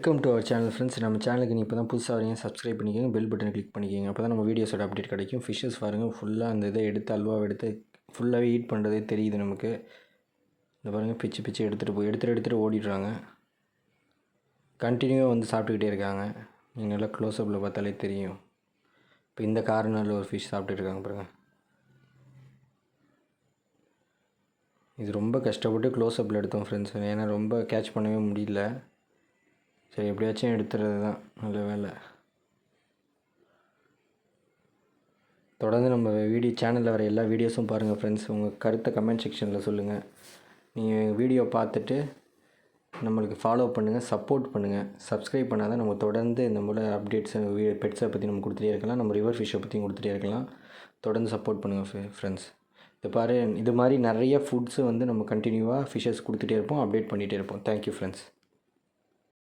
Welcome to our channel friends. நம்ம சேனலுக்கு நீங்கள் இப்போ தான் புதுசாக வரீங்க, சப்ஸ்கிரைப் பண்ணிக்கோங்க, பெல் பட்டனை கிளிக் பண்ணிக்கோங்க. அப்போ தான் நம்ம வீடியோஸோட அப்டேட் கிடைக்கும். ஃபிஷ்ஷஸ் பாருங்கள், ஃபுல்லாக அந்த இதை எடுத்து அல்வாவை எடுத்து ஃபுல்லாகவே ஹீட் பண்ணுறதே தெரியுது நமக்கு. இந்த பாருங்கள், பிச்சு பிச்சு எடுத்துகிட்டு ஓடிடுறாங்க. கண்டினியூவாக வந்து சாப்பிட்டுக்கிட்டே இருக்காங்க. நீங்கள் நல்லா க்ளோஸ்அப்பில் பார்த்தாலே தெரியும். இப்போ இந்த கார்னரில் ஒரு ஃபிஷ் சாப்பிட்டுட்டு இருக்காங்க பாருங்கள். இது ரொம்ப கஷ்டப்பட்டு க்ளோஸ்அப்பில் எடுத்தோம் ஃப்ரெண்ட்ஸ், ஏன்னா ரொம்ப கேட்ச் பண்ணவே முடியல. சரி, எப்படியாச்சும் எடுத்துறது தான் நல்ல வேலை. தொடர்ந்து நம்ம சேனலில் வர எல்லா வீடியோஸும் பாருங்கள் ஃப்ரெண்ட்ஸ். உங்கள் கருத்தை கமெண்ட் செக்ஷனில் சொல்லுங்கள். நீங்கள் வீடியோ பார்த்துட்டு நம்மளுக்கு ஃபாலோ பண்ணுங்கள், சப்போர்ட் பண்ணுங்கள். சப்ஸ்கிரைப் பண்ணால் தான் நம்ம தொடர்ந்து இந்த போல் அப்டேட்ஸ் பெட்ஸை பற்றி நம்ம கொடுத்துட்டே இருக்கலாம். நம்ம ரிவர் ஃபிஷ்ஷை பற்றியும் கொடுத்துட்டே இருக்கலாம். தொடர்ந்து சப்போர்ட் பண்ணுங்கள் ஃப்ரெண்ட்ஸ். இது மாதிரி நிறைய ஃபுட்ஸு வந்து நம்ம கண்டினியூவாக ஃபிஷ்ஷஸ் கொடுத்துட்டே இருப்போம், அப்டேட் பண்ணிகிட்டே இருப்போம். Thank you friends.